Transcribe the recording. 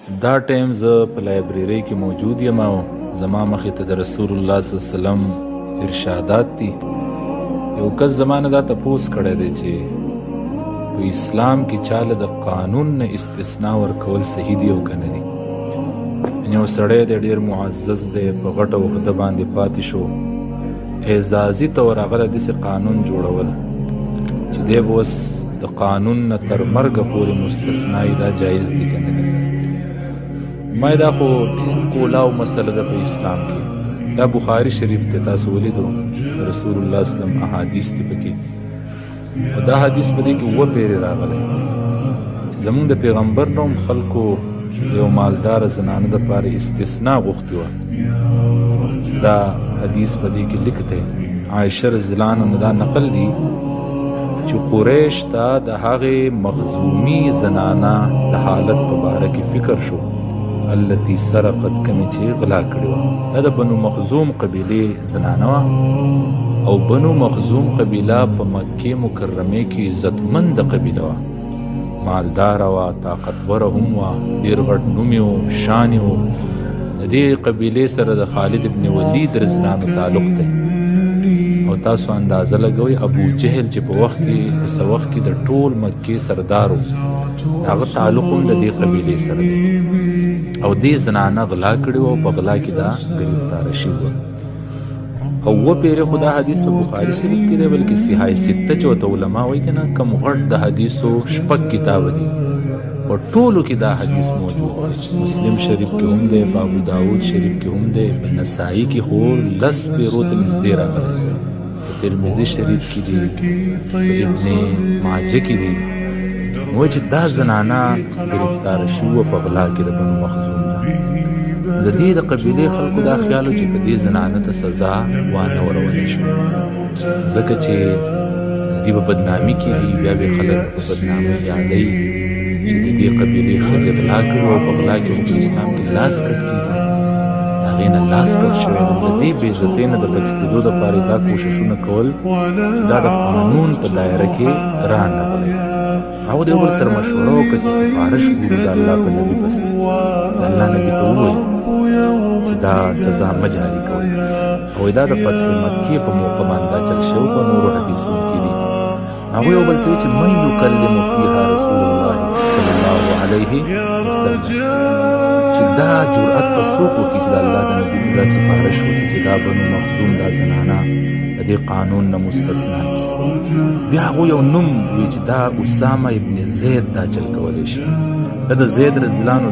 دا ټایم زه په لایبررۍ کې موجود یم او زما مخې ته د رسول الله صلی الله علیه وسلم ارشادات دي. یو کس زما نه دا تپوس کړی دی چې په اسلام کې چاله د قانون نه استثنا ورکول صحیح دي او که نه دي. یعنې یو سړی دی ډېر معزز دی، په غټه عهده باندې پاتې شو، اعزازي طور هغه له داسې قانون جوړول چې دی به اوس د قانون نه تر مرګه پورې مستثنایي دا جایز دي که نه دي. ما دا خو ډېر کولاو مسله ده په اسلام کې. دا بخاري شریف ته تاسو ولیدو رسول الله صلی الله علیه وسلم احادیث دي پکې، او دا حدیث په دې کې اووه پیرې راغلی چې زمونږ د پیغمبر نه هم خلکو د یو مالداره زنانه دپاره استثنا غوښتې وه. دا حدیث په دې کې لیک دی. عایشه رضی الله عنها دا نقل دي چې قریش ته د هغې مخزومي زنانه د حالت په باره کې فکر شو، التي سرقت، کمې چې غلا کړې وه. دا د بنو مخزوم قبیلې زنانه وه، او بنو مخزوم قبیله په مکې مکرمې کې عزتمنده قبیله وه، مالداره وه، طاقتوره هم وه، ډېر غټ نوم یې و، شان یې و. د دې قبیلې سره د خالد ابن ولید رضی الله عنه تعلق دی. او تاسو اندازه لګوئ ابو جهل چې په وخت کې په څه وخت کې د ټول مکې سردار و، هغه تعلق هم د دې قبیلې سره دی. او دې زنانه غلا کړې وه او په غلا کې دا ګرفتاره شوې وه. او اووه پیرې خو دا حدیث په بخاري شریف کې دی، بلکې صحاح سته چې ورته علما وایي که نه، کم غټ د حدیثو شپږ کتابه دي، په ټولو کې دا حدیث موجود دی. مسلم شریف کې هم دی، په ابو داود شریف کې هم دی، په نسائی کې خو 10 پیرو ته نږدې راغلی، په ترمذي شریف کې دی، په ابن ماجه کې دی. نو چې دا زنانه ګرفتاره شوه په غلا کې د بنو مخزوم نه، د دې د قبیلې خلکو دا خیال و چې په دې زنانه ته سزا وانه ورولی شوه، ځکه چې دوی به بدنامي کېږي، بیا به خلک په بدنامۍ یادوي چې د دې قبیلې ښځې غلا کړي او په غلا کې خو په اسلام کې لاس کټ کېږي، د هغې نه لاس کټ شوی. نو د دې بې عزتۍ نه د بچ کېدو دپاره دا کوښښونه کول چې دا د قانون په دایره کې رانغلی. هغه د یو بل سره مشوره وکړه چې سفارش وکړو د الله په نبي پسې، د الله نبي ته ووایي چې دا سزا مه جاري کوئ. او دا د فتح مکې په موقع باندې دا چل شوی، په نورو حدیثونو کې دي. هغوی یو بل ته وایي چې من یکلم فیها رسول الله صلی الله علیه وسلم، چې دا جرأت به څوک وکړي چې د الله د نبي ته دا سفارش وکړي چې دا بنو مخزوم دا زنانه د دې قانون نه مستثنا کړي. بیا هغوی یو نوم وایي چې دا اسامه ابن زید دا چل کولی شي. دا د زید رضی الله عنه